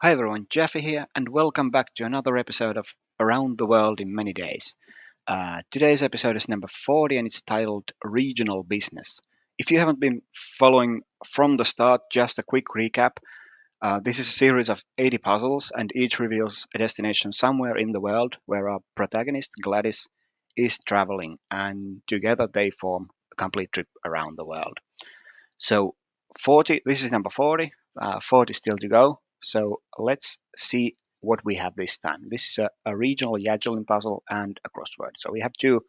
Hi everyone, Jeffy here, and welcome back to another episode of Around the World in Many Days. Today's episode is number 40 and it's titled Regional Business. If you haven't been following from the start, just a quick recap. This is a series of 80 puzzles, and each reveals a destination somewhere in the world where our protagonist, Gladys, is traveling, and together they form a complete trip around the world. So 40, this is number 40, 40 still to go. So let's see what we have this time. This is a regional Yajilin puzzle and a crossword. So we have two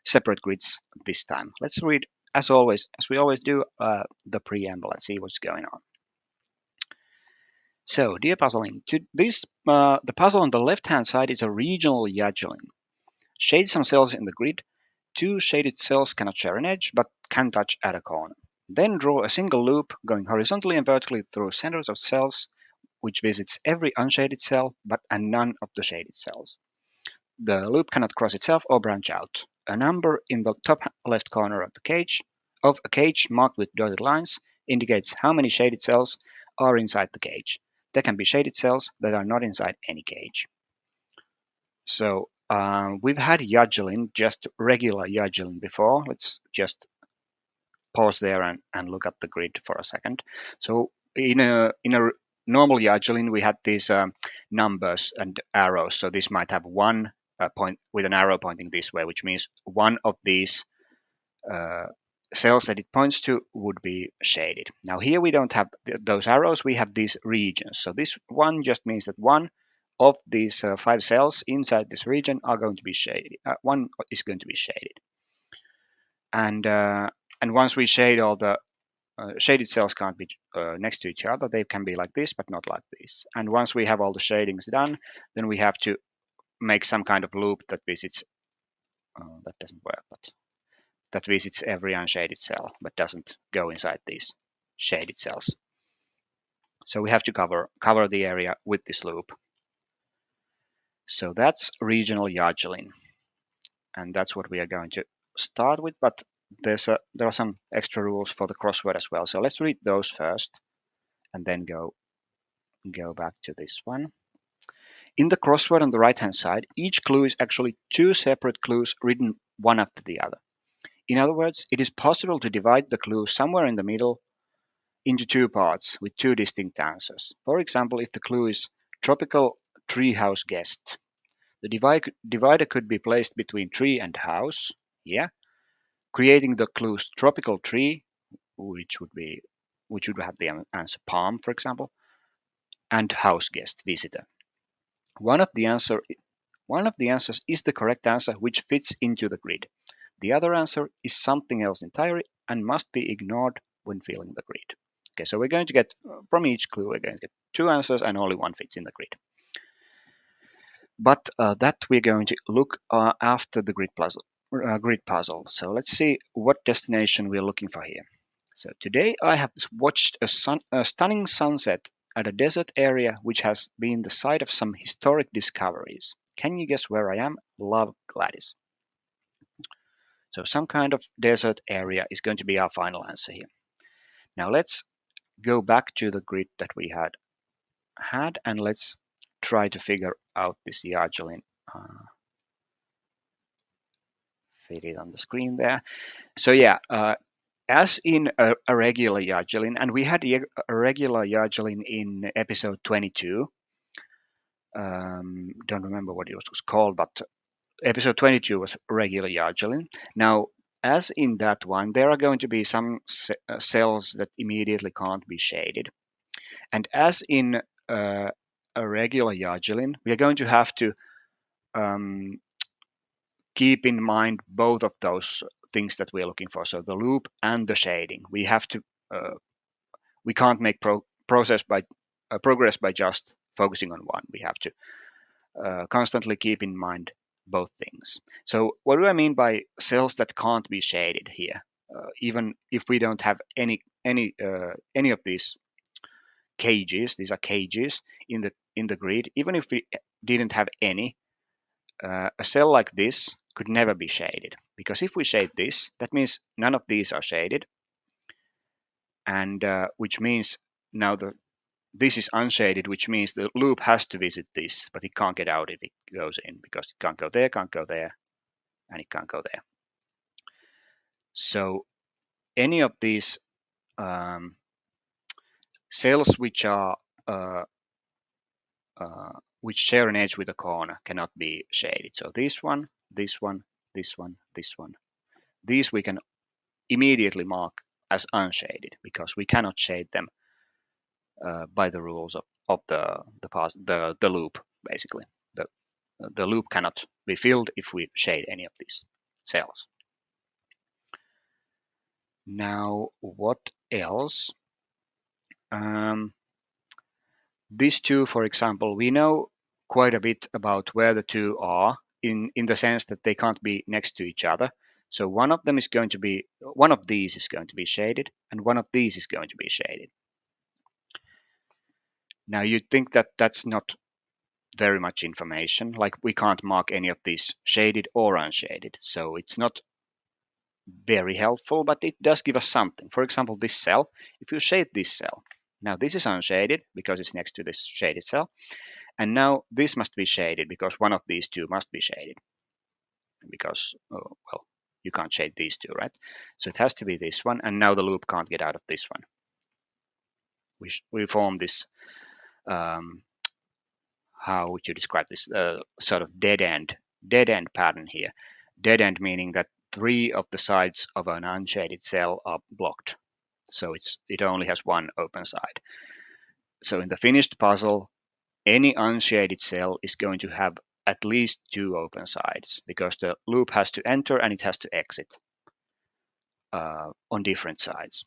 separate grids this time. Let's read, as always, as we always do, the preamble and see what's going on. So, dear puzzling, the puzzle on the left-hand side is a regional Yajilin. Shade some cells in the grid. Two shaded cells cannot share an edge, but can touch at a corner. Then draw a single loop going horizontally and vertically through centers of cells, which visits every unshaded cell and none of the shaded cells. The loop cannot cross itself or branch out. A number in the top left corner of a cage marked with dotted lines indicates how many shaded cells are inside the cage. There can be shaded cells that are not inside any cage. So we've had Yajilin, just regular Yajilin before. Let's just pause there and look at the grid for a second. So in a normal Yajilin, we had these numbers and arrows. So this might have one point with an arrow pointing this way, which means one of these uh, cells that it points to would be shaded. Now here we don't have those arrows, we have these regions. So this one just means that one of these 5 cells inside this region are going to be shaded. One is going to be shaded. And once we shade all the shaded cells can't be next to each other. They can be like this, but not like this. And once we have all the shadings done, then we have to make some kind of loop that visits, that doesn't work, but that visits every unshaded cell, but doesn't go inside these shaded cells. So we have to cover the area with this loop. So that's regional Yajilin, and that's what we are going to start with. But there are some extra rules for the crossword as well. So let's read those first, and then go back to this one. In the crossword on the right-hand side, each clue is actually two separate clues written one after the other. In other words, it is possible to divide the clue somewhere in the middle into two parts with two distinct answers. For example, if the clue is tropical treehouse guest, the divider could be placed between tree and house, yeah, creating the clues tropical tree, which would have the answer palm, for example, and house guest visitor. One of the answers is the correct answer which fits into the grid. The other answer is something else entirely and must be ignored when filling the grid. Okay, so we're going to get from each clue, we're going to get two answers and only one fits in the grid. But that we're going to look after the grid puzzle. So let's see what destination we're looking for here. So today I have watched a stunning sunset at a desert area which has been the site of some historic discoveries. Can you guess where I am? Love, Gladys. So some kind of desert area is going to be our final answer here. Now let's go back to the grid that we had and let's try to figure out this Yajilin. Fit it on the screen there. So yeah, as in a regular Yajilin, and we had a regular Yajilin in episode 22. Don't remember what it was called, but episode 22 was regular Yajilin. Now, as in that one, there are going to be some cells that immediately can't be shaded. And as in a regular Yajilin, we are going to have to um, keep in mind both of those things that we're looking for. So the loop and the shading. We can't make progress by just focusing on one. We have to constantly keep in mind both things. So what do I mean by cells that can't be shaded here? Even if we don't have any of these cages, these are cages in the grid. Even if we didn't have any, a cell like this could never be shaded, because if we shade this, that means none of these are shaded, and which means now this is unshaded, which means the loop has to visit this, but it can't get out if it goes in because it can't go there, and it can't go there. So any of these cells which are which share an edge with a corner cannot be shaded. So this one, this one, this one, this one. These we can immediately mark as unshaded because we cannot shade them by the rules of the loop, basically. The loop cannot be filled if we shade any of these cells. Now, what else? These two, for example, we know quite a bit about where the two are in the sense that they can't be next to each other. So one of these is going to be shaded, and one of these is going to be shaded. Now you'd think that that's not very much information, like we can't mark any of these shaded or unshaded. So it's not very helpful, but it does give us something. For example, this cell, if you shade this cell, now this is unshaded because it's next to this shaded cell. And now this must be shaded because one of these two must be shaded. Because, well, you can't shade these two, right? So it has to be this one. And now the loop can't get out of this one. We form this, how would you describe this, sort of dead end pattern here. Dead end meaning that 3 of the sides of an unshaded cell are blocked. So it only has one open side. So in the finished puzzle, any unshaded cell is going to have at least 2 open sides because the loop has to enter and it has to exit on different sides.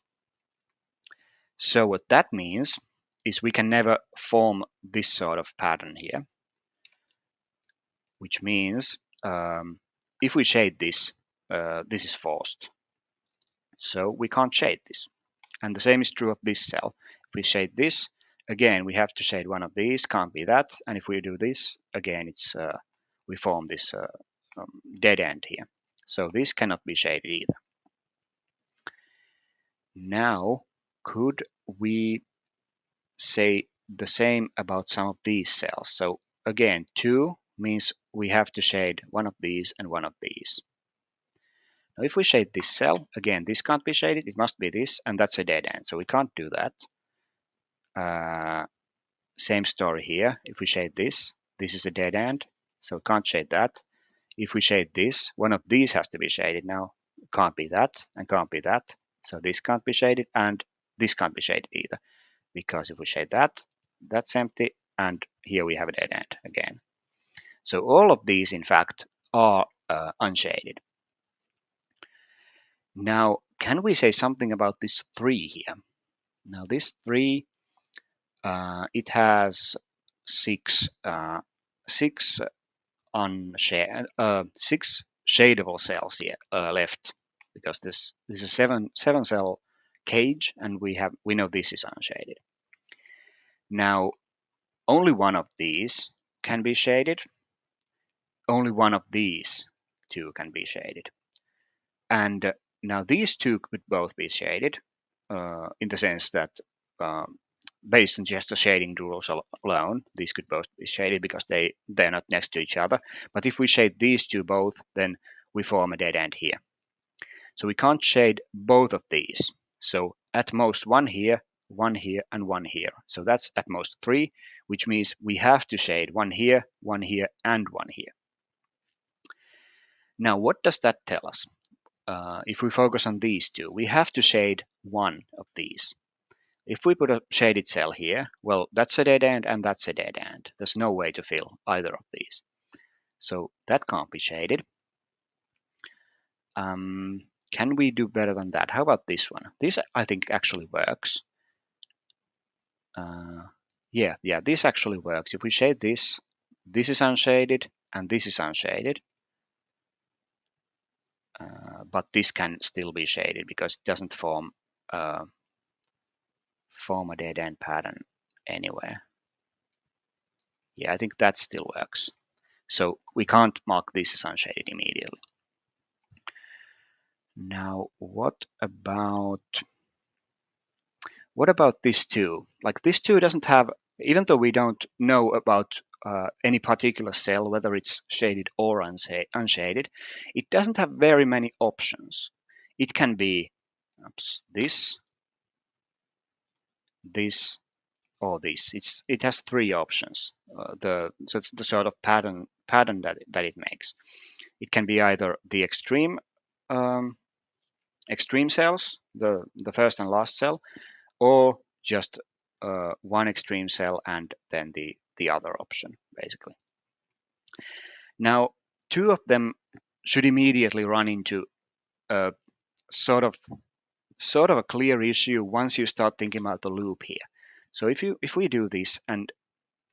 So what that means is we can never form this sort of pattern here, which means if we shade this, this is forced. So we can't shade this. And the same is true of this cell. If we shade this, again, we have to shade one of these, can't be that. And if we do this, again, we form this dead end here. So this cannot be shaded either. Now, could we say the same about some of these cells? So again, 2 means we have to shade one of these and one of these. Now, if we shade this cell, again, this can't be shaded. It must be this, and that's a dead end. So we can't do that. Same story here. If we shade this is a dead end, so can't shade that. If we shade this, one of these has to be shaded now. Can't be that and can't be that. So this can't be shaded and this can't be shaded either. Because if we shade that, that's empty, and here we have a dead end again. So all of these, in fact, are unshaded. Now, can we say something about this 3 here? Now, this 3, it has 6 6 shadable cells here left, because this is a 7 cell cage, and we know this is unshaded. Now, only one of these can be shaded. Only one of these 2 can be shaded. And now these 2 could both be shaded in the sense that based on just the shading rules alone, these could both be shaded because they're not next to each other. But if we shade these 2 both, then we form a dead end here. So we can't shade both of these. So at most one here, and one here. So that's at most 3, which means we have to shade one here, and one here. Now, what does that tell us? If we focus on these 2, we have to shade one of these. If we put a shaded cell here, well, that's a dead end and that's a dead end. There's no way to fill either of these. So that can't be shaded. Can we do better than that? How about this one? This, I think, actually works. Yeah, this actually works. If we shade this is unshaded and this is unshaded. But this can still be shaded because it doesn't form a dead end pattern anywhere. Yeah, I think that still works. So we can't mark this as unshaded immediately. Now, what about What about this 2? Like this 2 doesn't have, even though we don't know about any particular cell, whether it's shaded or unshaded, it doesn't have very many options. It can be this, this, or this. It has 3 options. The sort of pattern that it makes. It can be either the um, extreme cells, the first and last cell, or just one extreme cell and then the other option, basically. Now, 2 of them should immediately run into a sort of a clear issue once you start thinking about the loop here. So if we do this and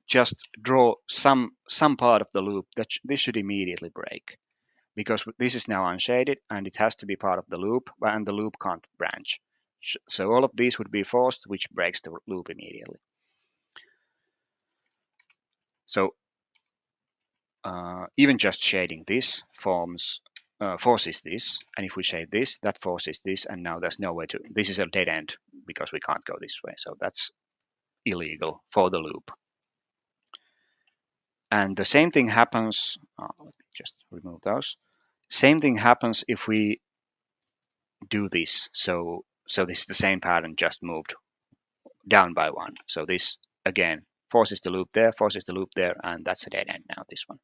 just draw some part of the loop, this should immediately break, because this is now unshaded and it has to be part of the loop, and the loop can't branch. So all of these would be forced, which breaks the loop immediately. So even just shading this forces this, and if we shade this, that forces this, and now there's no way to. This is a dead end because we can't go this way, so that's illegal for the loop. And the same thing happens. Let me just remove those. Same thing happens if we do this. So this is the same pattern, just moved down by 1. So this again forces the loop there, and that's a dead end now, this one.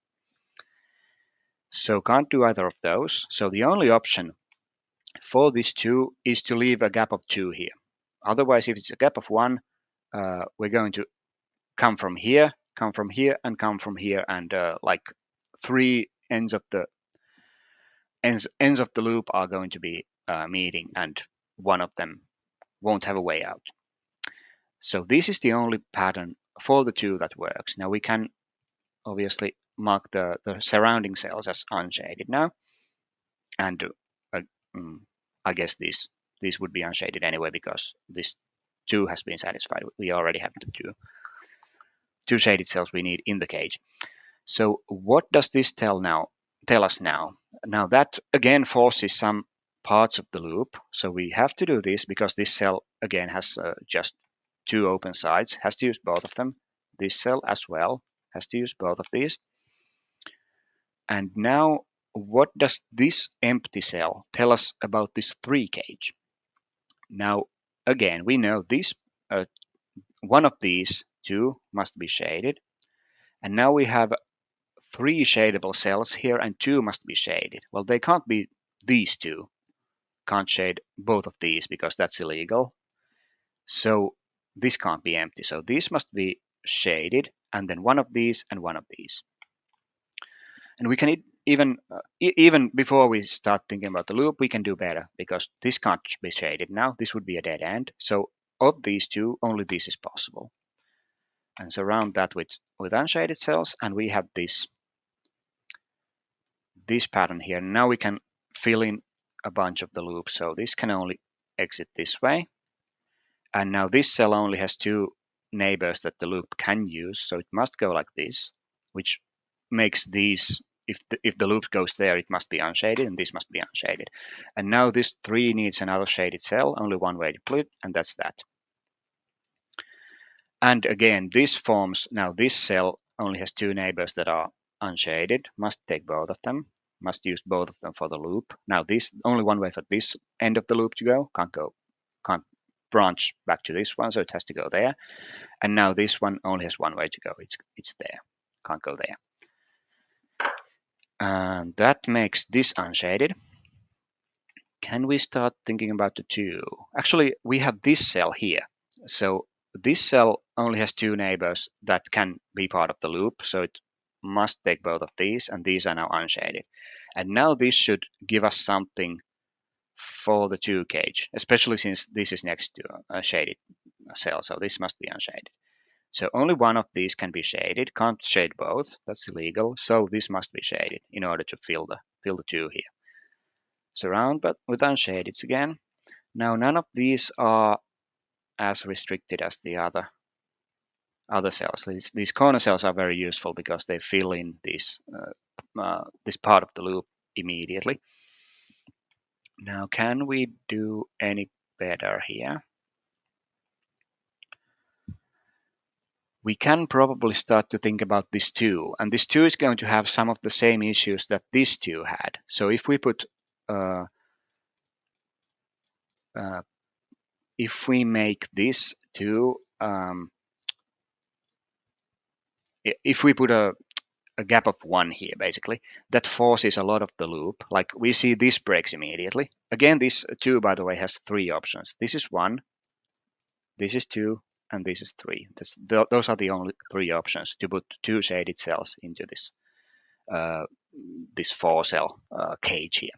So can't do either of those. So the only option for this 2 is to leave a gap of 2 here. Otherwise, if it's a gap of 1, we're going to come from here, and come from here, and like 3 ends of the loop are going to be meeting, and one of them won't have a way out. So this is the only pattern for the 2 that works. Now we can obviously mark the surrounding cells as unshaded now, and uh, I guess these would be unshaded anyway because this 2 has been satisfied. We already have the two shaded cells we need in the cage. So what does this tell us now? Now that again forces some parts of the loop. So we have to do this because this cell again has just 2 open sides, has to use both of them. This cell as well has to use both of these. And now what does this empty cell tell us about this 3 cage? Now again, we know this one of these 2 must be shaded. And now we have 3 shadable cells here and 2 must be shaded. Well, they can't be these 2. Can't shade both of these because that's illegal. So this can't be empty. So these must be shaded, and then one of these and one of these. And we can even before we start thinking about the loop, we can do better because this can't be shaded now. This would be a dead end. So of these 2, only this is possible. And surround that with unshaded cells, and we have this pattern here. Now we can fill in a bunch of the loops. So this can only exit this way. And now this cell only has 2 neighbors that the loop can use. So it must go like this, which makes these, if the loop goes there, it must be unshaded, and this must be unshaded. And now this 3 needs another shaded cell, only one way to put it, and that's that. And again, this forms, now this cell only has 2 neighbors that are unshaded, must take both of them, must use both of them for the loop. Now this, only one way for this end of the loop to go, can't branch back to this one, so it has to go there. And now this one only has one way to go, it's there, can't go there. And that makes this unshaded. Can we start thinking about the 2? Actually, we have this cell here. So this cell only has 2 neighbors that can be part of the loop, so it must take both of these, and these are now unshaded. And now this should give us something for the 2 cage, especially since this is next to a shaded cell, so this must be unshaded. So only one of these can be shaded, can't shade both, that's illegal, so this must be shaded in order to fill the 2 here. Surround, but with unshaded again. Now none of these are as restricted as the other cells. These corner cells are very useful because they fill in this part of the loop immediately. Now, can we do any better here? we can probably start to think about this 2. And this 2 is going to have some of the same issues that this 2 had. So if we put, uh, uh, if we make this 2, if we put a gap of 1 here, basically, that forces a lot of the loop. Like we see this breaks immediately. Again, this 2, by the way, has 3 options. This is 1, this is 2, and this is 3. Those are the only 3 options to put 2 shaded cells into uh, this 4-cell cage here.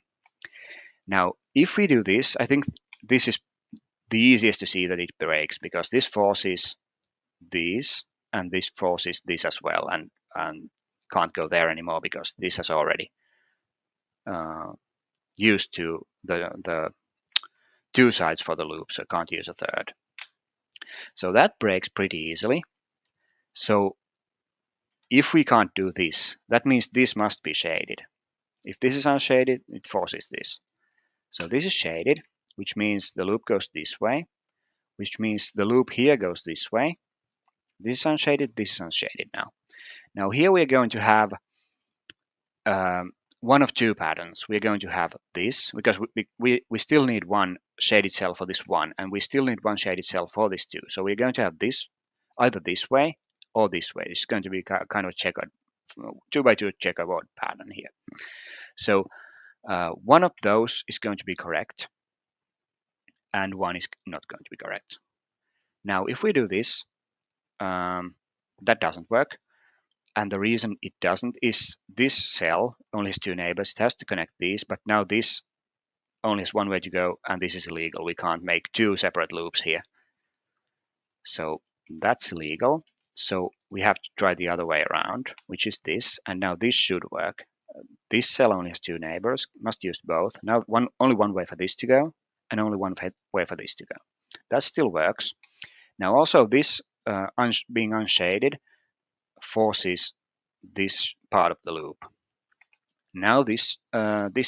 Now, if we do this, I think this is the easiest to see that it breaks, because this forces this, and this forces this as well, and can't go there anymore because this has already uh, used to the 2 sides for the loop, so can't use a third. So that breaks pretty easily. So if we can't do this, that means this must be shaded. If this is unshaded, it forces this. So this is shaded, which means the loop goes this way, which means the loop here goes this way. This is unshaded, this is unshaded now. Now here we are going to have um, one of 2 patterns. We're going to have this, because we still need 1 shaded cell for this 1, and we still need 1 shaded cell for this 2. So we're going to have this either this way or this way. It's going to be kind of a checkered 2x2 checkerboard pattern here. So one of those is going to be correct, and one is not going to be correct. Now, if we do this, that doesn't work. And the reason it doesn't is this cell only has 2 neighbors. It has to connect these, but now this only has 1 way to go, and this is illegal. We can't make 2 separate loops here. So that's illegal. So we have to try the other way around, which is this. And now this should work. This cell only has 2 neighbors, must use both. Now only 1 way for this to go, and only 1 way for this to go. That still works. Now also this being unshaded forces this part of the loop. Now this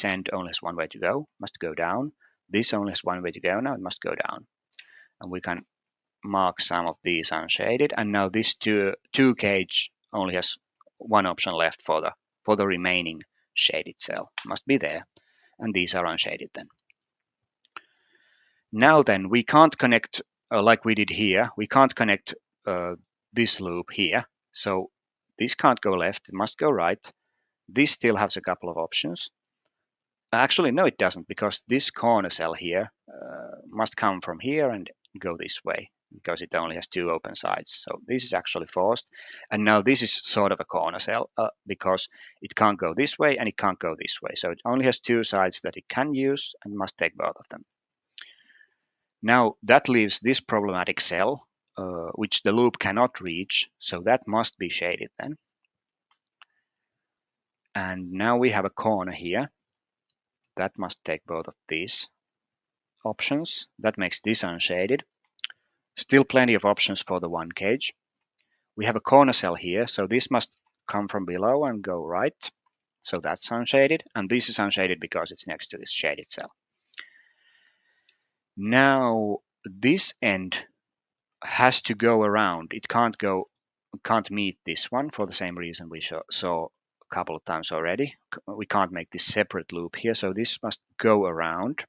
end only has 1 way to go, must go down. This only has 1 way to go, now it must go down. And we can mark some of these unshaded. And now this 2 cage only has 1 option left for the remaining shaded cell. Must be there. And these are unshaded then. Now then, we can't connect like we did here. We can't connect this loop here. So this can't go left, it must go right. This still has a couple of options. Actually, no, it doesn't, because this corner cell here must come from here and go this way, because it only has 2 open sides. So this is actually forced. And now this is sort of a corner cell because it can't go this way and it can't go this way. So it only has 2 sides that it can use and must take both of them. Now that leaves this problematic cell, which the loop cannot reach. So that must be shaded then. And now we have a corner here that must take both of these options. That makes this unshaded. Still plenty of options for the 1 cage. We have a corner cell here, so this must come from below and go right. So that's unshaded, and this is unshaded because it's next to this shaded cell. Now this end has to go around. It can't meet this one for the same reason we saw a couple of times already. We can't make this separate loop here, so this must go around.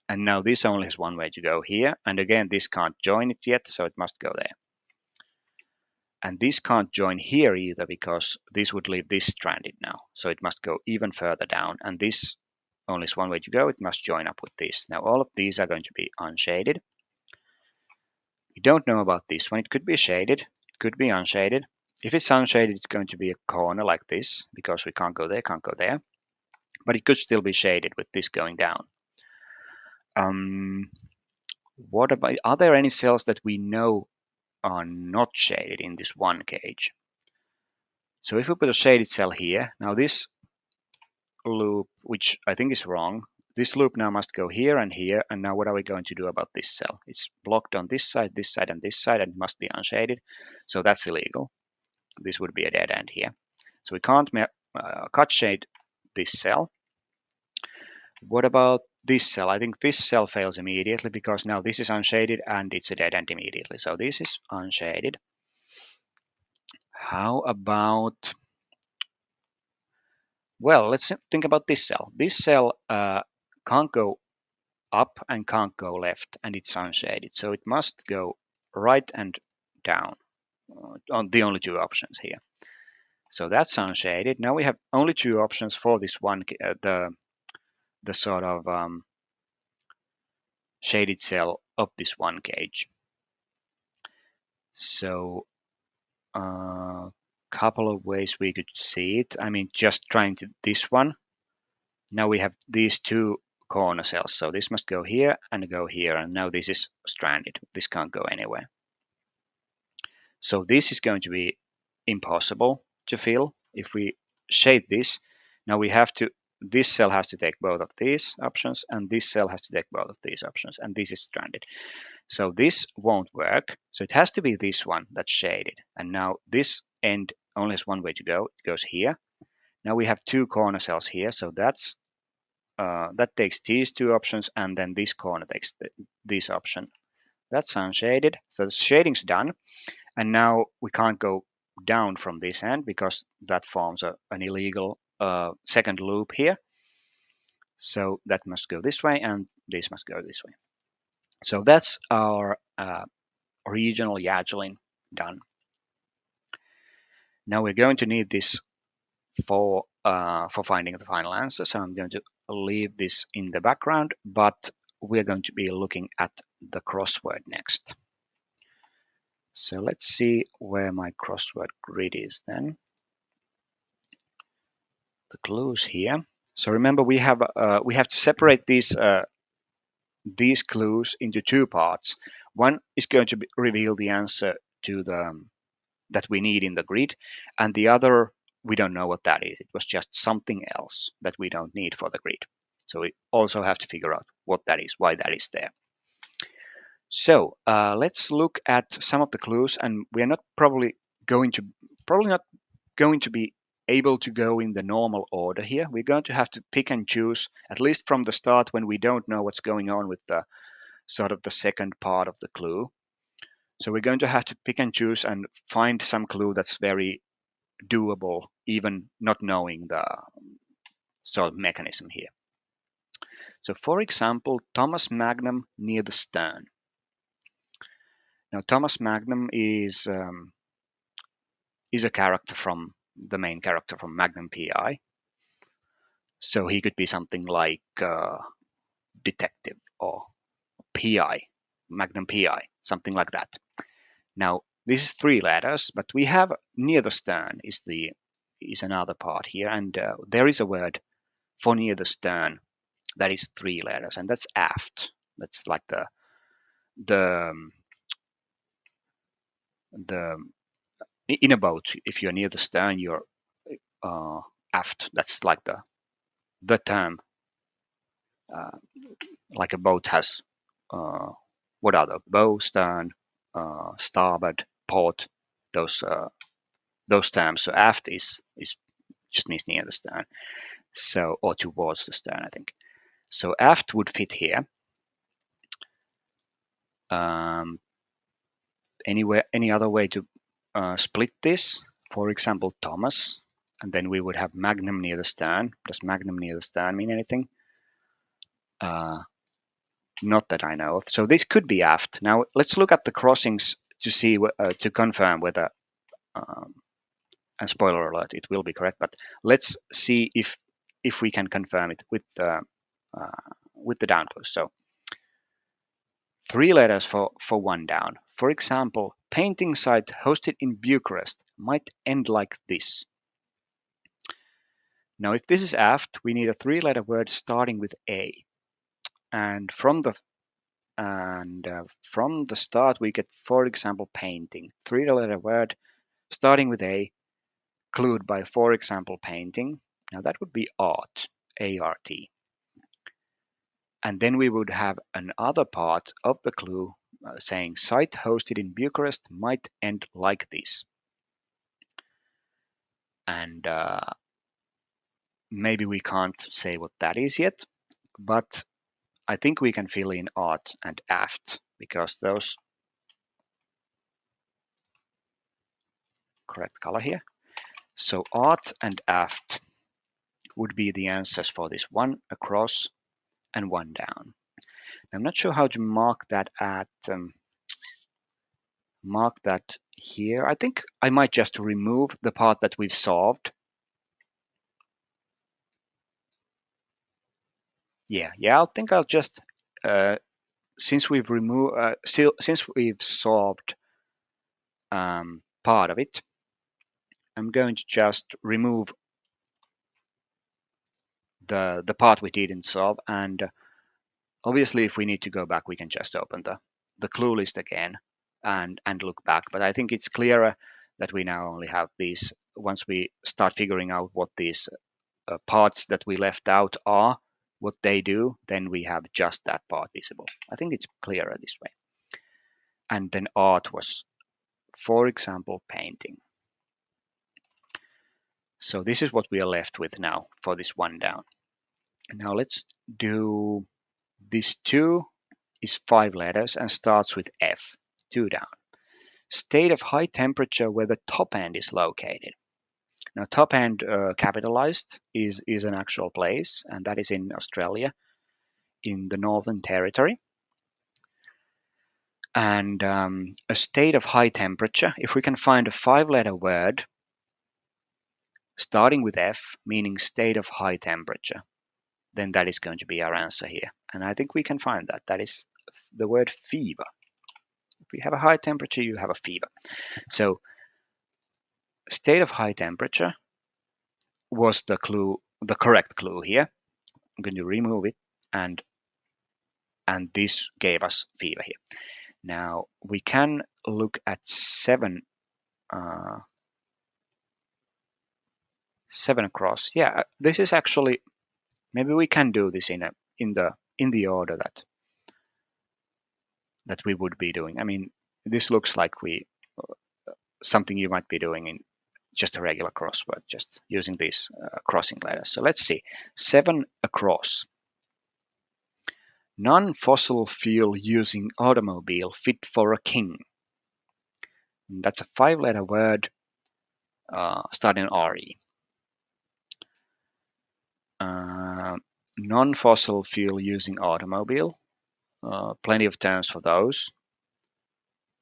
And now this only has 1 way to go here. And again, this can't join it yet, so it must go there. And this can't join here either, because this would leave this stranded now. So it must go even further down. And this only has 1 way to go. It must join up with this. Now all of these are going to be unshaded. We don't know about this one. It could be shaded. It could be unshaded. If it's unshaded, it's going to be a corner like this, because we can't go there, can't go there. But it could still be shaded with this going down. What about, are there any cells that we know are not shaded in this 1 cage? So if we put a shaded cell here, now this loop, which I think is wrong, this loop now must go here and here. And now what are we going to do about this cell? It's blocked on this side, and this side, and it must be unshaded. So that's illegal. This would be a dead end here. So we can't cut shade this cell. What about this cell? I think this cell fails immediately, because now this is unshaded and it's a dead end immediately. So this is unshaded. How about, well, let's think about this cell. This cell can't go up and can't go left, and it's unshaded. So it must go right and down on the only two options here. So that's unshaded. Now we have only two options for this one, the sort of shaded cell of this one cage. So couple of ways we could see it. I mean, just trying to this one. Now we have these two corner cells. So this must go here and go here. And now this is stranded. This can't go anywhere. So this is going to be impossible to fill if we shade this. Now we have to, this cell has to take both of these options, and this cell has to take both of these options, and this is stranded. So this won't work. So it has to be this one that's shaded. And now this end only has one way to go. It goes here. Now we have two corner cells here. So that's that takes these two options, and then this corner takes this option. That's unshaded. So the shading's done. And now we can't go down from this end because that forms an illegal second loop here. So that must go this way, and this must go this way. So that's our original Yajilin done. Now we're going to need this for finding the final answer. So I'm going to leave this in the background, but we're going to be looking at the crossword next. So let's see where my crossword grid is then. The clues here. So remember, we have to separate these clues into two parts. One is going to reveal the answer to the that we need in the grid, and the other, we don't know what that is. It was just something else that we don't need for the grid. So we also have to figure out what that is, why that is there. So let's look at some of the clues, and we're not probably not going to be able to go in the normal order here. We're going to have to pick and choose, at least from the start when we don't know what's going on with the sort of the second part of the clue. So we're going to have to pick and choose and find some clue that's very doable, even not knowing the sort of mechanism here. So for example, Thomas Magnum near the stern. Now Thomas Magnum is a character from the main character from Magnum PI. So he could be something like detective or PI, Magnum PI, something like that. Now this is three letters, but we have near the stern is another part here, and there is a word for near the stern that is three letters, and that's aft. That's like the the in a boat. If you're near the stern, you're aft. That's like the term. Uh, like a boat has what are the bow, stern, starboard, port, those terms. So aft is just means near the stern, so or towards the stern, I think. So aft would fit here. Any other way to split this? For example, Thomas, and then we would have Magnum near the stern. Does Magnum near the stern mean anything? Not that I know of. So this could be aft. Now let's look at the crossings to see to confirm whether. And spoiler alert, it will be correct. But let's see if we can confirm it with the down clues. So three letters for one down. For example, painting site hosted in Bucharest might end like this. Now, if this is aft, we need a three-letter word starting with A. And from the start, we get, for example, painting. Three-letter word starting with A, clued by, for example, painting. Now that would be art, A-R-T. And then we would have another part of the clue saying site hosted in Bucharest might end like this. And maybe we can't say what that is yet, but I think we can fill in art and aft because those correct color here. So art and aft would be the answers for this one across and one down. I'm not sure how to mark that here. I think I might just remove the part that we've solved. Yeah, I think I'll just since we've solved part of it, I'm going to just remove the part we didn't solve, and obviously if we need to go back, we can just open the clue list again and look back. But I think it's clearer that we now only have these. Once we start figuring out what these parts that we left out are, what they do, then we have just that part visible. I think it's clearer this way. And then art was, for example, painting. So this is what we are left with now for this one down. Now let's do this 2 is 5 letters and starts with F, 2 down. State of high temperature where the top end is located. Now top end capitalized is an actual place, and that is in Australia, in the Northern Territory. And a state of high temperature, if we can find a 5-letter word starting with F, meaning state of high temperature, then that is going to be our answer here. And I think we can find that. That is the word fever. If you have a high temperature, you have a fever. So state of high temperature was the correct clue here. I'm going to remove it, and this gave us fever here. Now we can look at 7 across. Yeah, this is actually, maybe we can do this in the order that we would be doing. I mean, this looks like something you might be doing in just a regular crossword, just using these crossing letters. So let's see. 7 across. Non-fossil fuel using automobile fit for a king. And that's a 5-letter word starting RE. Non-fossil fuel using automobile. Plenty of terms for those.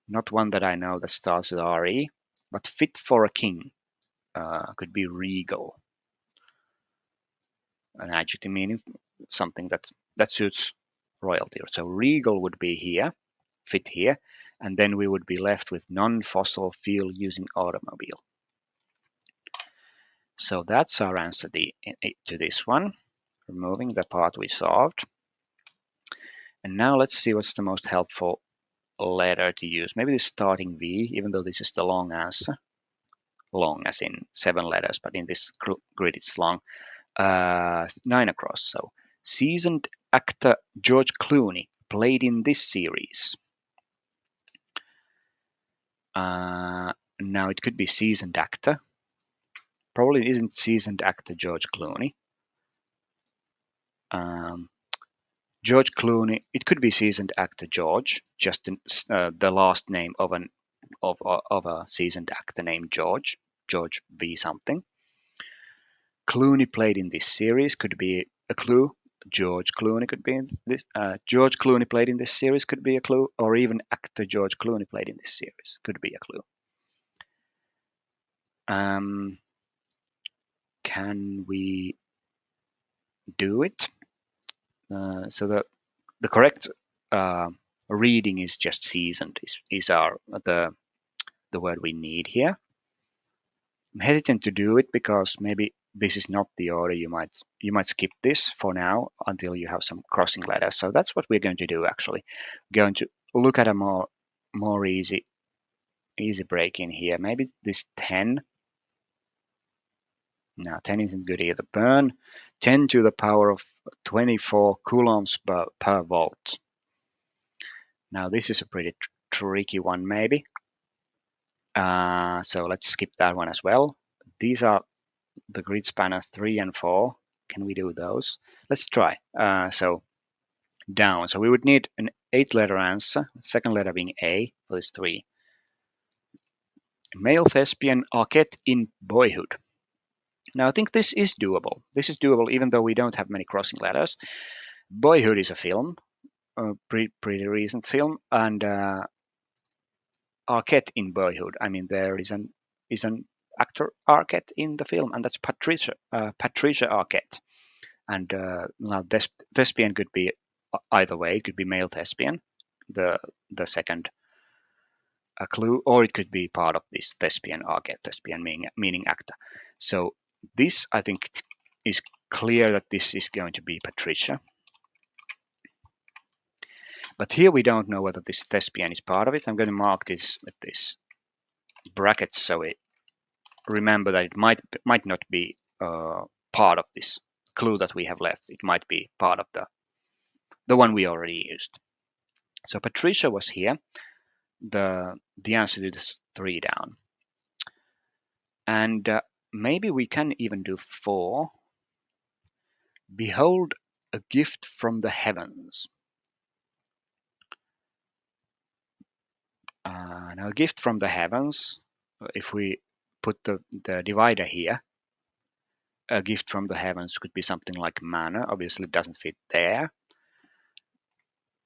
Not one that I know that starts with RE, but fit for a king could be regal. An adjective meaning something that suits royalty. So regal would be here, fit here, and then we would be left with non-fossil fuel using automobile. So that's our answer to this one, removing the part we solved. And now let's see what's the most helpful letter to use. Maybe the starting V, even though this is the long answer. Long as in 7 letters, but in this grid it's long. 9 across. So seasoned actor George Clooney played in this series. Now it could be seasoned actor. Probably isn't seasoned actor George Clooney. George Clooney. It could be seasoned actor George, just the last name of a seasoned actor named George V something. Clooney played in this series could be a clue. George Clooney could be in this. George Clooney played in this series could be a clue, or even actor George Clooney played in this series could be a clue. Can we do it? So the correct reading is just seasoned. Is the word we need here. I'm hesitant to do it because maybe this is not the order. You might skip this for now until you have some crossing letters. So that's what we're going to do actually. We're going to look at a more easy break in here. Maybe this 10. No, 10 isn't good either. Burn 10 to the power of 24 coulombs per volt. Now this is a pretty tricky one maybe. So let's skip that one as well. These are the grid spanners 3 and 4. Can we do those? Let's try. So down. So we would need an 8-letter answer, second letter being A for this 3. Male thespian Arquette in boyhood. Now I think this is doable. This is doable even though we don't have many crossing letters. Boyhood is a film, a pretty recent film, and Arquette in boyhood. I mean, there is an actor Arquette in the film, and that's Patricia Arquette. And now thespian could be either way. It could be male thespian, the second clue, or it could be part of this thespian Arquette, thespian meaning actor. So this, I think, is clear that this is going to be Patricia. But here we don't know whether this thespian is part of it. I'm going to mark this with this brackets so we remember that it might not be part of this clue that we have left. It might be part of the one we already used. So Patricia was here. The answer is 3 down. And maybe we can even do 4. Behold, a gift from the heavens. Now, a gift from the heavens, if we put the divider here, a gift from the heavens could be something like manna. Obviously, it doesn't fit there.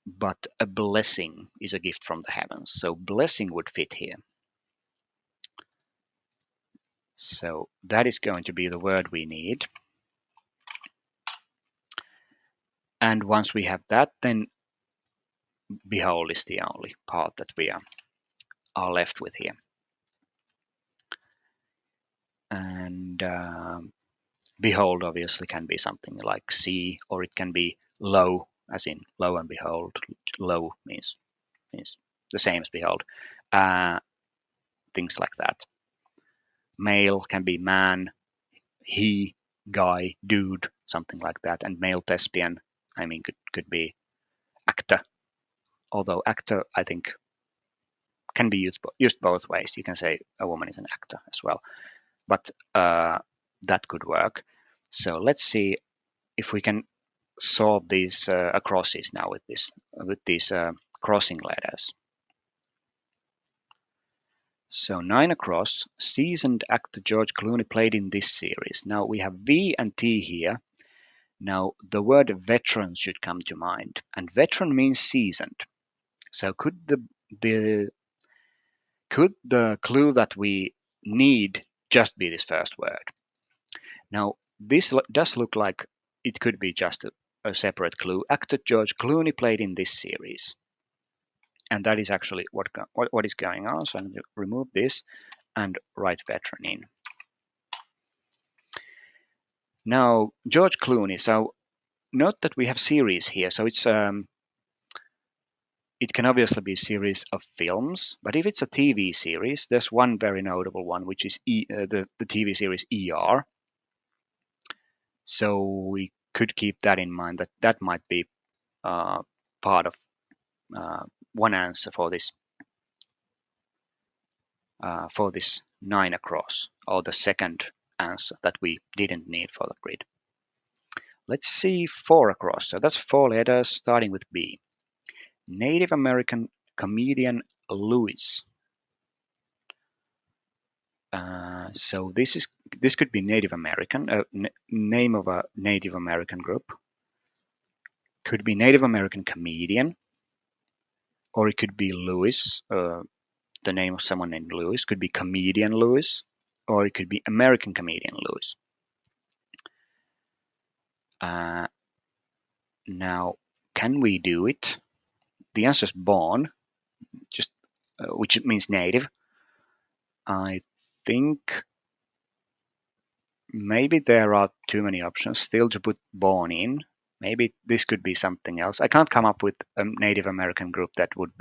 But a blessing is a gift from the heavens. So blessing would fit here. So that is going to be the word we need. And once we have that, then behold is the only part that we are left with here. And behold obviously can be something like see, or it can be lo, as in lo and behold. Lo means the same as behold. Things like that. Male can be man, he, guy, dude, something like that. And male thespian, I mean, could be actor. Although actor, I think, can be used both ways. You can say a woman is an actor as well, but that could work. So let's see if we can solve these crosses now with these crossing letters. So 9 across, seasoned actor George Clooney played in this series. Now we have V and T here. Now the word veteran should come to mind, and veteran means seasoned. So could the clue that we need just be this first word? Now this does look like it could be just a separate clue. Actor George Clooney played in this series, and that is actually what is going on. So I'm going to remove this and write veteran in. Now George Clooney. So note that we have series here. So it's it can obviously be a series of films, but if it's a TV series, there's one very notable one, which is the TV series ER. So we could keep that in mind, that might be part of one answer for this 9 across, or the second answer that we didn't need for the grid. Let's see 4 across. So that's 4 letters starting with B. Native American comedian Lewis. So this could be Native American, name of a Native American group. Could be Native American comedian, or it could be Lewis, the name of someone named Lewis. Could be comedian Lewis, or it could be American comedian Lewis. Now, can we do it? The answer is born, just which means native. I think maybe there are too many options still to put born in. Maybe this could be something else. I can't come up with a Native American group that would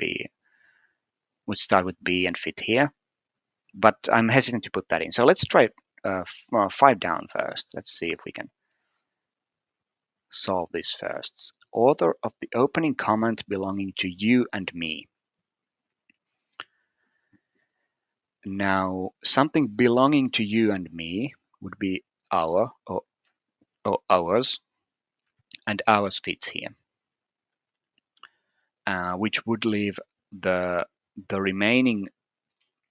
start with B and fit here, but I'm hesitant to put that in. So let's try 5 down first. Let's see if we can solve this first. Author of the opening comment belonging to you and me. Now, something belonging to you and me would be our or ours, and ours fits here, which would leave the remaining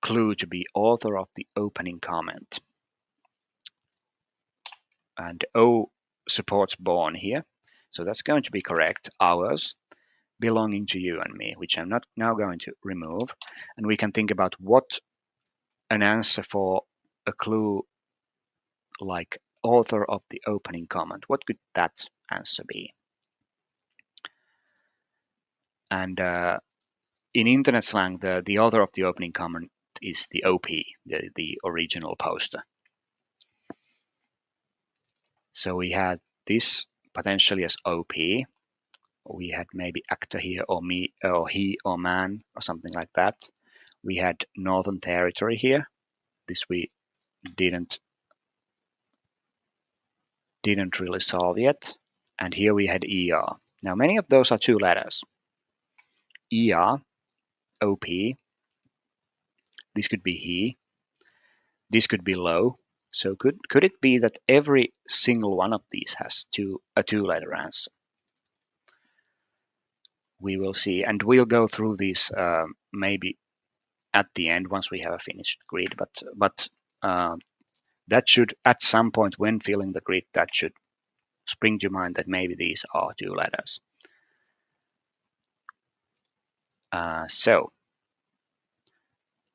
clue to be author of the opening comment. And O supports born here. So that's going to be correct. Ours, belonging to you and me, which I'm not now going to remove. And we can think about what an answer for a clue like author of the opening comment, what could that answer be? And in internet slang, the author of the opening comment is the OP, the original poster. So we had this potentially as OP. We had maybe actor here, or me, or he, or man, or something like that. We had Northern Territory here. This we didn't really solve yet. And here we had ER. Now many of those are two letters. ER, OP. This could be he. This could be low. So could it be that every single one of these has a two-letter answer? We will see, and we'll go through these maybe at the end once we have a finished grid. But that should, at some point when filling the grid, that should spring to mind that maybe these are two letters. So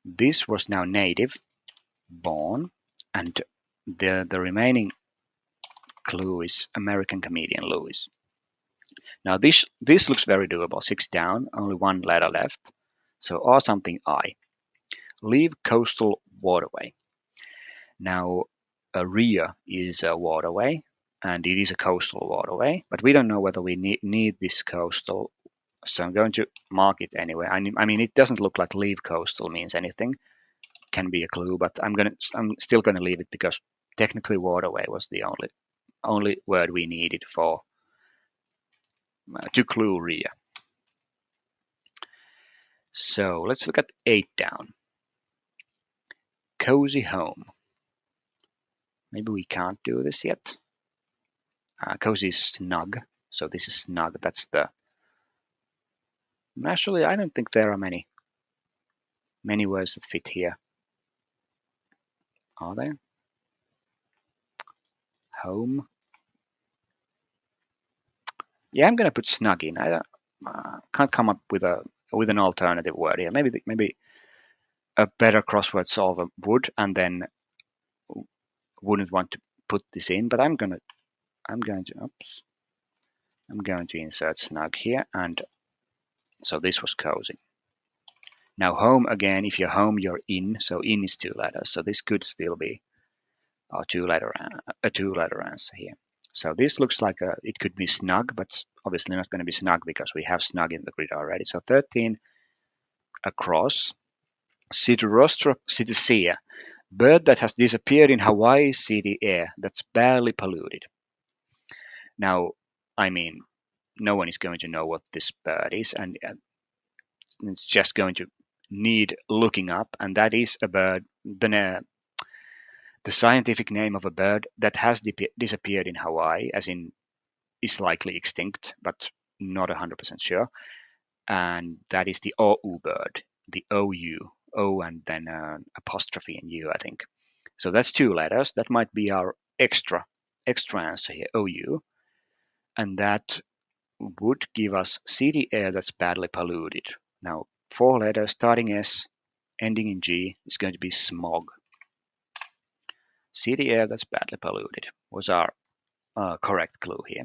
this was now native, born, and the remaining clue is American comedian Lewis. Now this looks very doable. 6 down, only one letter left. So or something I. Leave coastal waterway. Now a RIA is a waterway, and it is a coastal waterway, but we don't know whether we need this coastal. So I'm going to mark it anyway. I mean, it doesn't look like leave coastal means anything. Can be a clue, but I'm still gonna leave it because technically waterway was the only word we needed for to clue RIA. So let's look at 8 down. Cozy home. Maybe we can't do this yet. Cozy is snug, so this is snug. That's the. Actually, I don't think there are many words that fit here. Are there? Home. Yeah, I'm gonna put snug in. I can't come up with an alternative word here. Maybe a better crossword solver would, and then wouldn't want to put this in. But I'm going to insert snug here, and so this was cozy. Now home again. If you're home, you're in. So in is 2 letters. So this could still be a two-letter answer here. So this looks like it could be snug, but obviously not going to be snug because we have snug in the grid already. So 13 across. Psittacea, bird that has disappeared in Hawaii city air that's barely polluted. Now, I mean, no one is going to know what this bird is, and it's just going to need looking up, and that is a bird. The scientific name of a bird that has disappeared in Hawaii, as in is likely extinct, but not 100% sure, and that is the OU bird, the OU, O and then apostrophe in U, I think. So that's 2 letters. That might be our extra answer here, OU, and that would give us city air that's badly polluted. Now 4 letters starting S, ending in G is going to be smog. City air that's badly polluted was our correct clue here.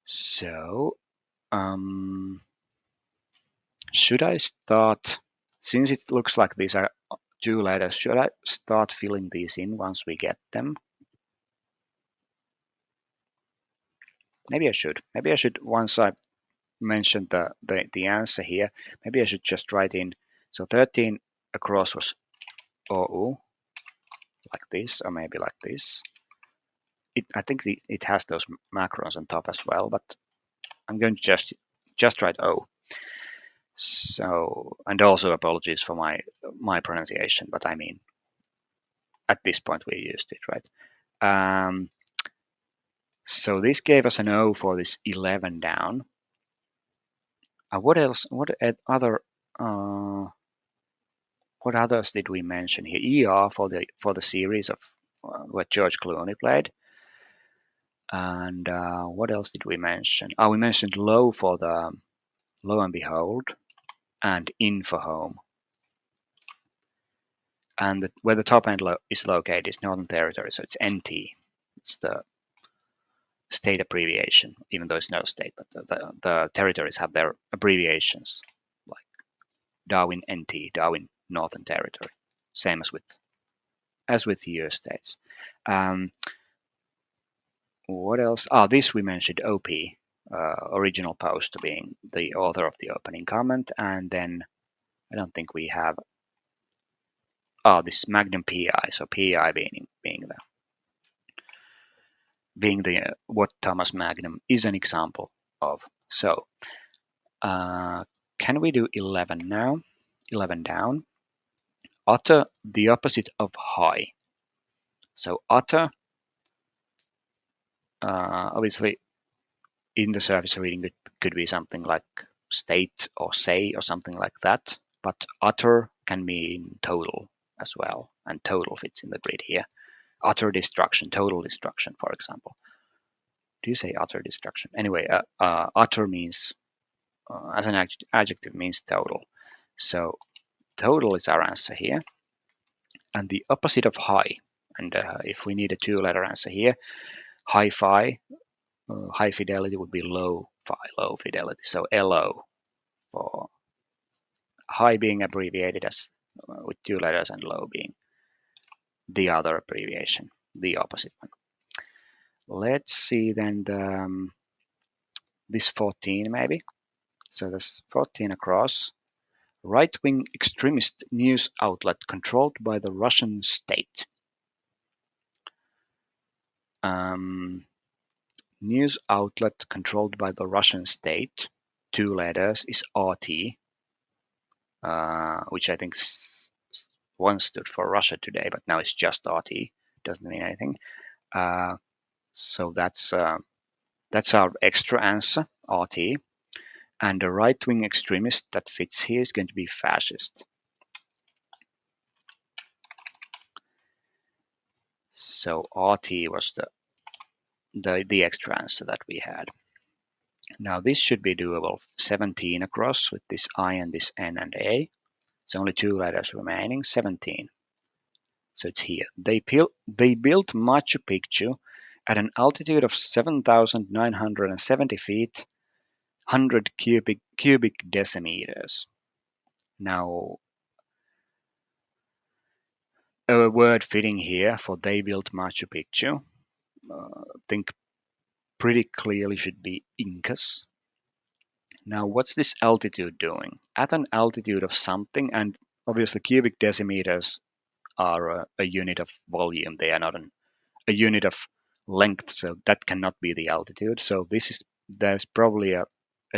So should I start, since it looks like these are 2 letters, should I start filling these in once we get them? Maybe I should. Once I mentioned the answer here, maybe I should just write in. So 13 across was OU, like this, or maybe like this. I think it has those macrons on top as well, but I'm going to just write O. So, and also apologies for my pronunciation, but I mean, at this point we used it, right? So this gave us an O for this 11 down. What else? What other What others did we mention here? ER for the series of what George Clooney played. And what else did we mention? Oh, we mentioned low for the Lo and Behold, and in for home. And where the top end is located is Northern Territory, so it's NT. It's the state abbreviation, even though it's no state, but the territories have their abbreviations, like Darwin NT, Darwin Northern Territory, same as with the US states. What else? This we mentioned OP, original poster being the author of the opening comment, and then I don't think we have this Magnum PI, so PI being the what Thomas Magnum is an example of. So can we do 11 now? 11 down. Utter the opposite of high. So utter, obviously in the service reading it could be something like state or say or something like that, but utter can mean total as well, and total fits in the grid here. Utter destruction, total destruction, for example. Do you say utter destruction? Anyway, utter means, as an adjective, means total. So total is our answer here. And the opposite of high, and if we need a two-letter answer here, hi-fi, high fidelity would be low-fi, low fidelity. So LO for high being abbreviated as with two letters, and low being the other abbreviation, the opposite one. Let's see then this 14 maybe. So there's 14 across. Right-wing extremist news outlet controlled by the Russian state. News outlet controlled by the Russian state, two letters, is RT, which I think once stood for Russia Today, but now it's just RT. Doesn't mean anything. So that's our extra answer, RT. And the right-wing extremist that fits here is going to be fascist. So RT was the extra answer that we had. Now this should be doable. 17 across with this I and this N and A. It's only two letters remaining. 17. So it's here. They built Machu Picchu at an altitude of 7,970 feet, 100 cubic decimeters. Now, a word fitting here for they built Machu Picchu, I think pretty clearly should be Incas. Now, what's this altitude doing? At an altitude of something, and obviously cubic decimeters are a unit of volume. They are not a unit of length, so that cannot be the altitude. So there's probably a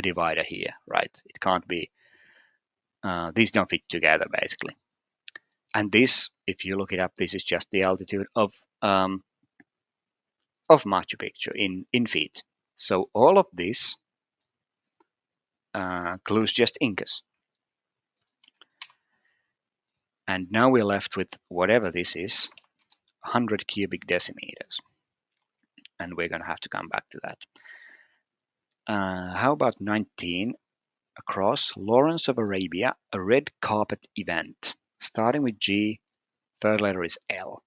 divider here, right? It can't be. These don't fit together, basically. And this, if you look it up, this is just the altitude of Machu Picchu in feet. So all of this clues just Incas. And now we're left with whatever this is, 100 cubic decimeters. And we're going to have to come back to that. How about 19 across? Lawrence of Arabia, a red carpet event. Starting with G, third letter is L.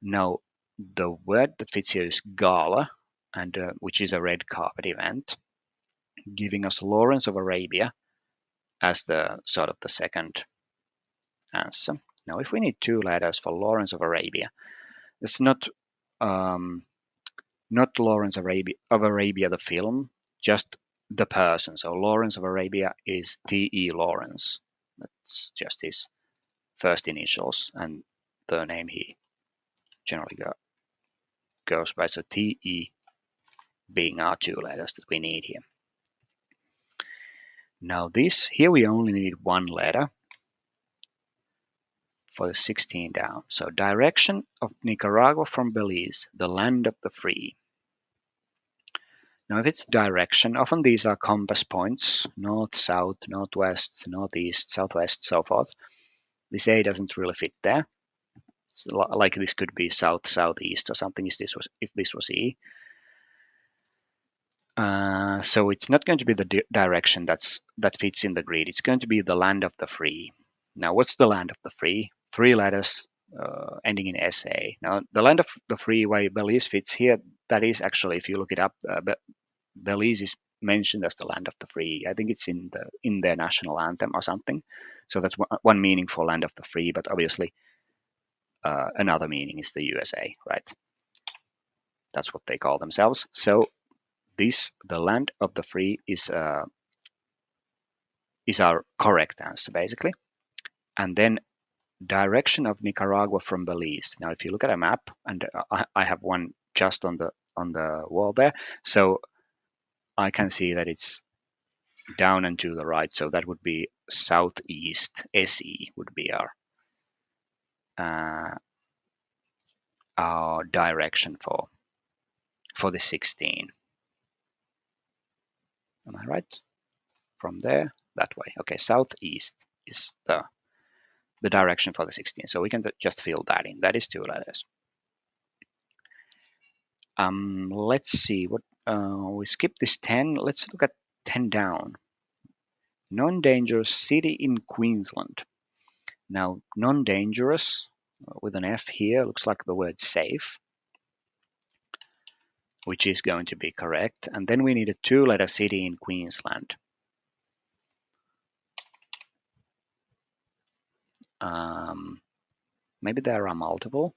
Now, the word that fits here is gala, and which is a red carpet event, giving us Lawrence of Arabia as the sort of the second answer. Now, if we need two letters for Lawrence of Arabia, it's not Lawrence of Arabia the film, just the person. So Lawrence of Arabia is T.E. Lawrence. That's just his first initials and the name he generally goes by. So T.E. being our two letters that we need here. Now this, here we only need one letter for the 16 down. So direction of Nicaragua from Belize, the land of the free. Now, if it's direction, often these are compass points: north, south, northwest, northeast, southwest, so forth. This A doesn't really fit there. It's like this could be south, southeast, or something. If this was E. So it's not going to be the direction that fits in the grid. It's going to be the land of the free. Now, what's the land of the free? 3 letters ending in SA. Now, the land of the free, why Belize fits here, that is actually, if you look it up, Belize is mentioned as the land of the free. I think it's in their national anthem or something. So that's one meaning for land of the free, but obviously another meaning is the USA, right? That's what they call themselves. So the land of the free is our correct answer, basically. And then direction of Nicaragua from Belize. Now, if you look at a map, and I have one just on the wall there, so I can see that it's down and to the right. So that would be southeast. SE would be our direction for the 16. Am I right? From there, that way. Okay, southeast is the direction for the 16. So we can just fill that in. That is 2 letters. Let's see what we skipped this 10. Let's look at 10 down. Non-dangerous city in Queensland. Now, non-dangerous with an F here looks like the word safe, which is going to be correct. And then we need a 2-letter city in Queensland. Maybe there are multiple.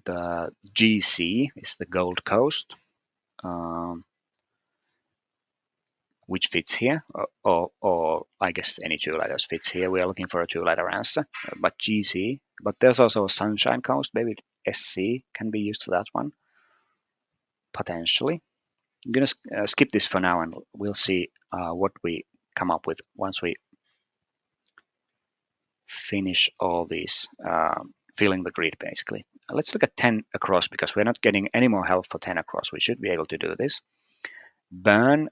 The GC is the Gold Coast, which fits here, or I guess any 2 letters fits here. We are looking for a 2-letter answer, but GC. But there's also a Sunshine Coast. Maybe SC can be used for that one, potentially. I'm going to skip this for now, and we'll see what we come up with once we finish all these filling the grid, basically. Let's look at 10 across, because we're not getting any more help for 10 across. We should be able to do this. Burn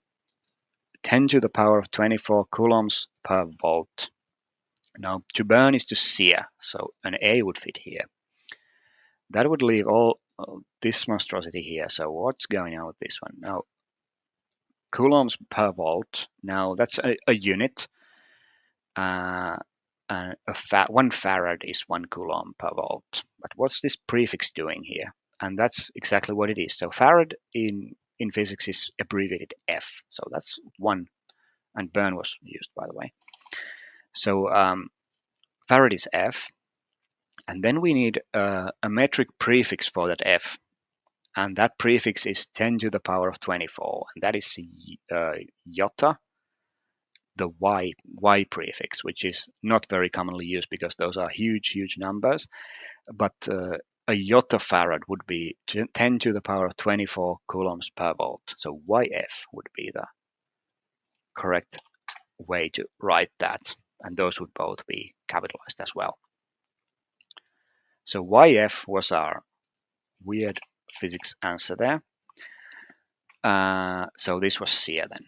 10 to the power of 24 coulombs per volt. Now, to burn is to sear, so an A would fit here. That would leave all this monstrosity here. So what's going on with this one? Now, coulombs per volt. Now, that's a unit. And 1 farad is 1 coulomb per volt. But what's this prefix doing here? And that's exactly what it is. So farad in physics is abbreviated F. So that's 1. And burn was used, by the way. So farad is F. And then we need a metric prefix for that F. And that prefix is 10 to the power of 24. And that is iota, the Y prefix, which is not very commonly used because those are huge numbers. But a iota farad would be 10 to the power of 24 coulombs per volt. So YF would be the correct way to write that. And those would both be capitalized as well. So YF was our weird physics answer there. So this was SEER then.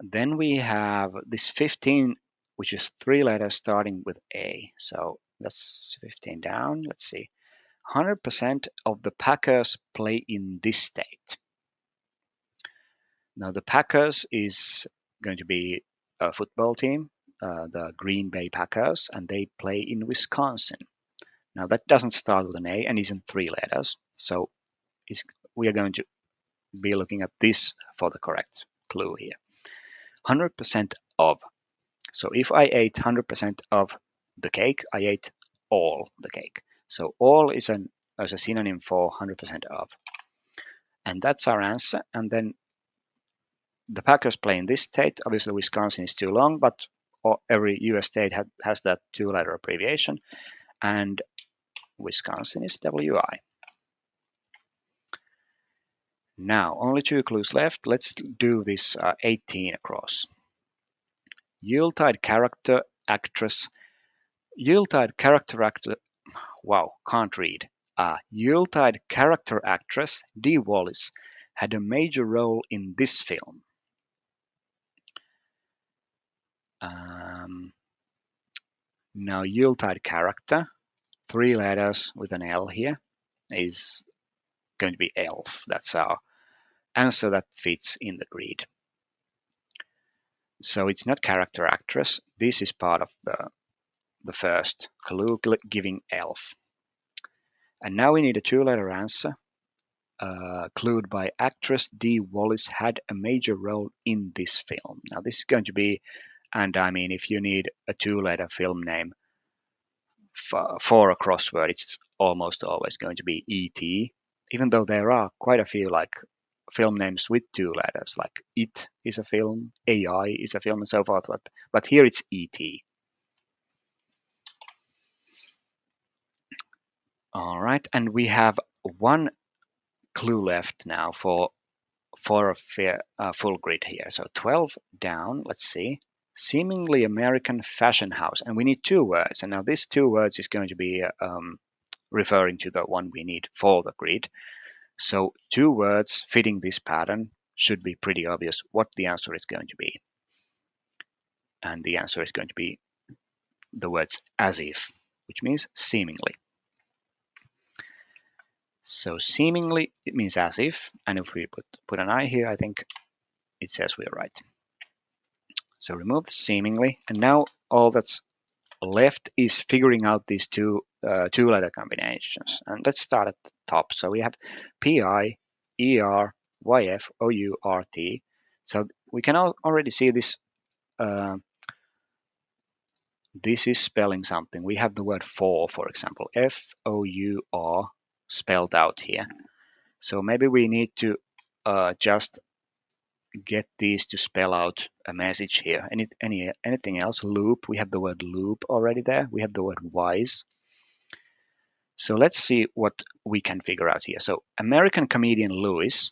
Then we have this 15, which is 3 letters starting with A. So that's 15 down. Let's see. 100% of the Packers play in this state. Now the Packers is going to be a football team, the Green Bay Packers, and they play in Wisconsin. Now that doesn't start with an A and is in 3 letters. So we are going to be looking at this for the correct clue here. 100% of. So if I ate 100% of the cake, I ate all the cake. So all is as a synonym for 100% of. And that's our answer. And then the Packers play in this state. Obviously, Wisconsin is too long, but every US state has that 2-letter abbreviation. And Wisconsin is WI. Now, only 2 clues left. Let's do this 18 across. Yuletide character actress. Yuletide character actor. Wow, can't read. Yuletide character actress Dee Wallace had a major role in this film. Um, Now, Yuletide character, 3 letters with an L here, is going to be elf. That's our answer that fits in the grid. So it's not character actress. This is part of the first clue giving elf. And now we need a 2-letter answer. Clued by actress Dee Wallace had a major role in this film. Now this is going to be, and I mean, if you need a 2-letter film name for a crossword, it's almost always going to be E.T. Even though there are quite a few like film names with 2 letters, like It is a film, AI is a film, and so forth. But here it's E.T. All right, and we have one clue left now for a full grid here. So 12 down. Let's see. Seemingly American fashion house, and we need 2 words. And now this 2 words is going to be referring to the one we need for the grid. So 2 words fitting this pattern should be pretty obvious what the answer is going to be. And the answer is going to be the words as if, which means seemingly. So seemingly, it means as if, and if we put an I here, I think it says we're right. So remove the seemingly, and now all that's left is figuring out these 2 letter combinations. And let's start at the top. So we have P-I-E-R-Y-F-O-U-R-T. So we can already see this. This is spelling something. We have the word for example, F-O-U-R spelled out here. So maybe we need to just get these to spell out a message here. Anything else? Loop. We have the word loop already there. We have the word wise. So let's see what we can figure out here. So American comedian Louis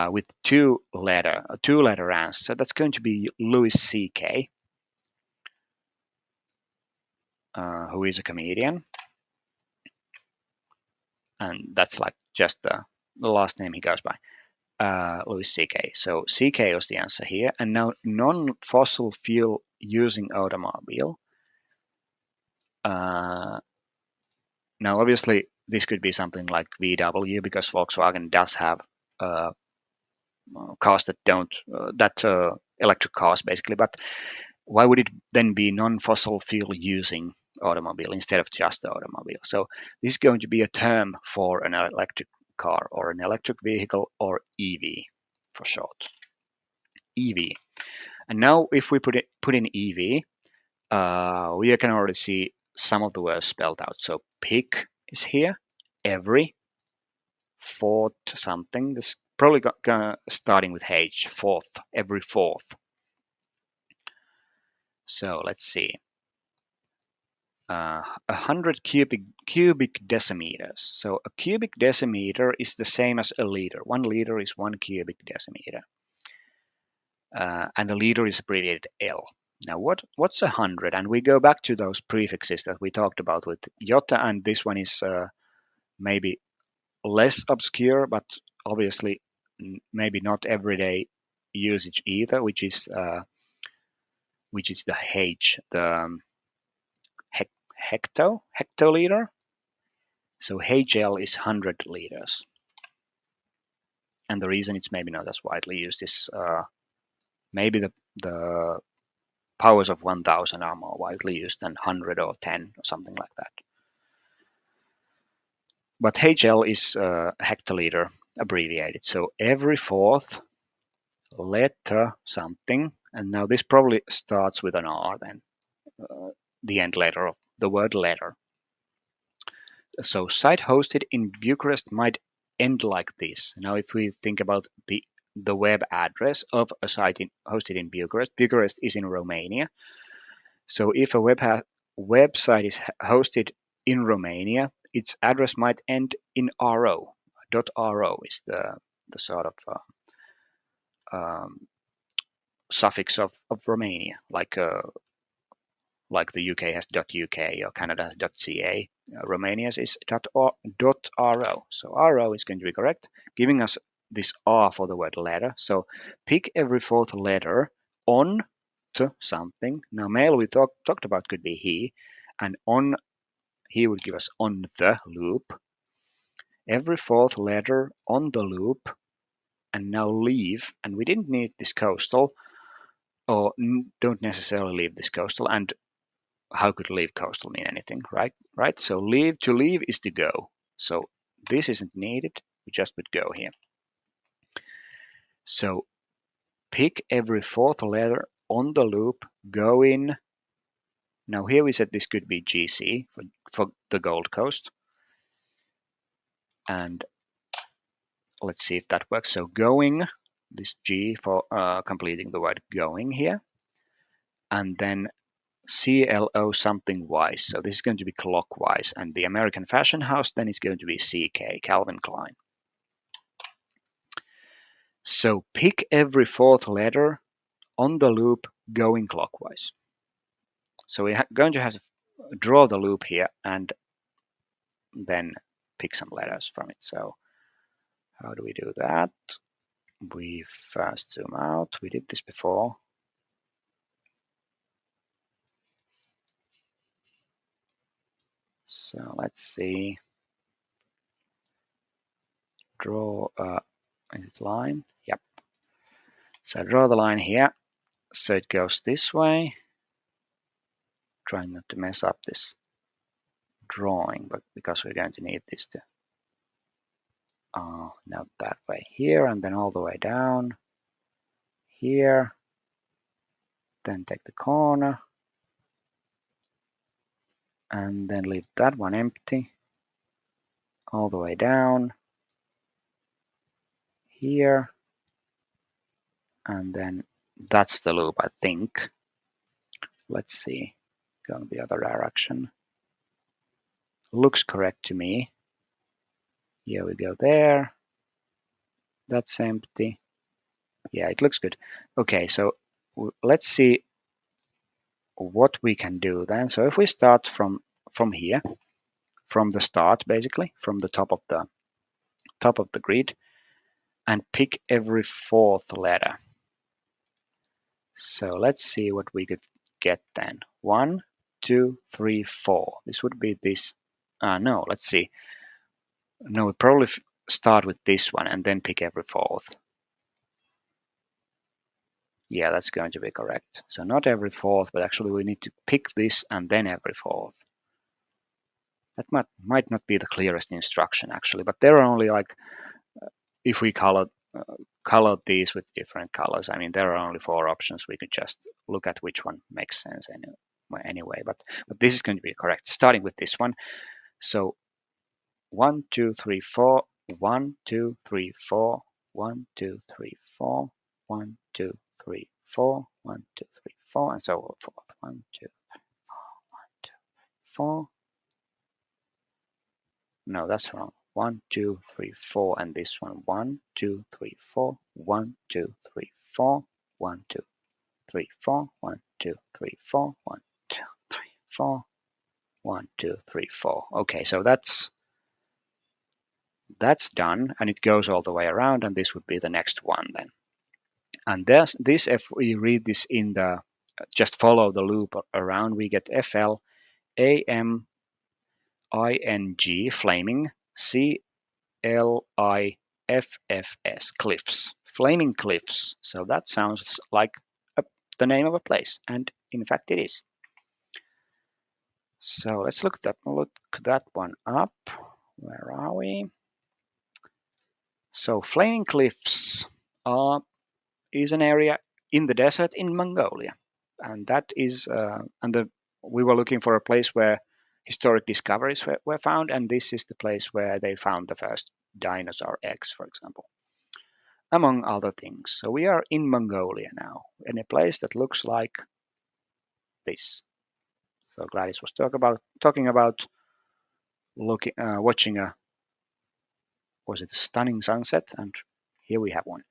with two-letter answer. That's going to be Louis C.K., who is a comedian, and that's like just the last name he goes by. Louis C.K. So C.K. was the answer here. And now non-fossil fuel using automobile. Now, obviously, this could be something like VW because Volkswagen does have cars that don't electric cars basically. But why would it then be non-fossil fuel using automobile instead of just automobile? So this is going to be a term for an electric car or an electric vehicle or EV for short. EV. And now if we put in EV, we can already see some of the words spelled out. So pick is here, every, fourth something. This is probably starting with H, fourth, every fourth. So let's see. 100 cubic decimeters. So a cubic decimeter is the same as a liter. 1 liter is 1 cubic decimeter. And a liter is abbreviated L. Now what's 100? And we go back to those prefixes that we talked about with iota, and this one is maybe less obscure, but obviously maybe not everyday usage either, which is the H, the hectoliter. So HL is 100 liters. And the reason it's maybe not as widely used is maybe the powers of 1000 are more widely used than 100 or 10 or something like that. But HL is hectoliter abbreviated. So every fourth letter something, and now this probably starts with an R then, the end letter of the word letter. So site hosted in Bucharest might end like this. Now if we think about the web address of a site hosted in Bucharest, Bucharest is in Romania. So if a website is hosted in Romania, its address might end in .ro. .ro is the sort of suffix of Romania, like like the UK has .uk or Canada has .ca. Romania's is .ro. So .ro is going to be correct, giving us this R for the word letter. So pick every fourth letter on to something. Now male we talked about could be he, and on he would give us on the loop. Every fourth letter on the loop, and now leave. And we didn't need this coastal, or don't necessarily leave this coastal. And how could leave coastal mean anything, right? Right. So to leave is to go. So this isn't needed. We just would go here. So pick every fourth letter on the loop, go in. Now here we said this could be GC for the Gold Coast. And let's see if that works. So going, this G for completing the word going here. And then CLO something wise. So this is going to be clockwise. And the American Fashion House then is going to be CK, Calvin Klein. So pick every fourth letter on the loop going clockwise. So we're going to have to draw the loop here and then pick some letters from it. So how do we do that? We first zoom out. We did this before. So let's see. Draw a line. Yep. So draw the line here. So it goes this way. Trying not to mess up this drawing, but because we're going to need this to now that way here, and then all the way down here. Then take the corner and then leave that one empty all the way down here, and then that's the loop, I think. Let's see, going the other direction. Looks correct to me. Here we go there. That's empty. Yeah, it looks good. Okay, so let's see what we can do then. So if we start from here, from the start, basically from the top of the grid, and pick every fourth letter. So let's see what we could get then. 1, 2, 3, 4. This would be this. No, let's see. No, we probably start with this one and then pick every fourth. Yeah, that's going to be correct. So not every fourth, but actually we need to pick this and then every fourth. That might not be the clearest instruction actually, but there are only like, if we color these with different colors, I mean, there are only 4 options. We could just look at which one makes sense anyway. But this is going to be correct, starting with this one. So 1, 2, 3, 4, 1, 2, 3, 4, 1, 2, 3, 4, 1, 2, 3, 4, 1, 2, 3, 4, and so forth. 1, 2, 1, 2, 4. No, that's wrong. 1, 2, 3, 4, and this one 1, 2, 3, 4, 1, 2, 3, 4, 1, 2, 3, 4, 1, 2, 3, 4, 1, 2, 3, 4, 1, 2, 3, 4. Okay, so that's done, and it goes all the way around, and this would be the next one then. And this, if we read this in the, just follow the loop around, we get FL, AM, ING, flaming, CLIFFS, cliffs, flaming cliffs. So that sounds like the name of a place, and in fact it is. So let's look that one up. Where are we? So flaming cliffs is an area in the desert in Mongolia, and that is we were looking for a place where historic discoveries were found, and this is the place where they found the first dinosaur eggs, for example, among other things. So we are in Mongolia now, in a place that looks like this. So Gladys was talking about watching was it a stunning sunset, and here we have one.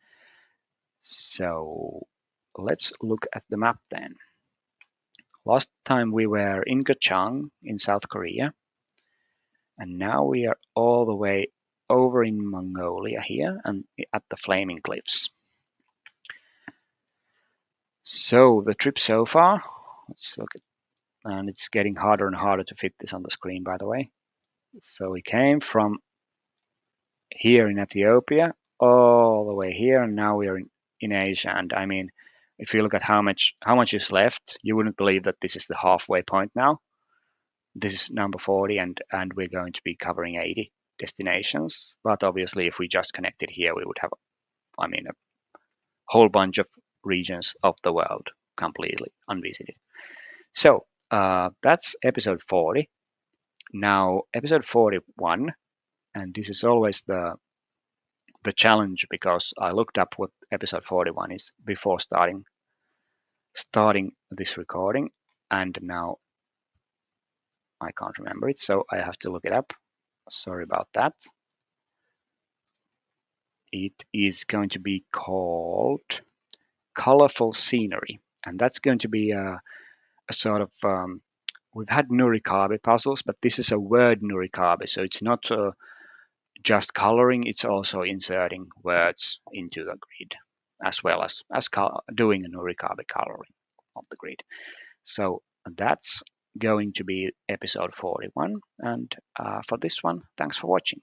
So let's look at the map then. Last time we were in Gochang in South Korea, and now we are all the way over in Mongolia here and at the Flaming Cliffs. So the trip so far, let's look at, and it's getting harder and harder to fit this on the screen, by the way. So we came from here in Ethiopia all the way here, and now we are in Asia. And I mean, if you look at how much is left, you wouldn't believe that this is the halfway point now. This is number 40, and we're going to be covering 80 destinations. But obviously, if we just connected here, we would have, I mean, a whole bunch of regions of the world completely unvisited. So that's episode 40. Now, episode 41, and this is always the challenge because I looked up what episode 41 is before starting this recording, and now I can't remember it, so I have to look it up. Sorry about that. It is going to be called Colorful Scenery, and that's going to be a sort of we've had Nurikabe puzzles, but this is a word Nurikabe, so it's not just coloring, it's also inserting words into the grid, as well as doing a Nurikabe coloring of the grid. So that's going to be episode 41. And for this one, thanks for watching.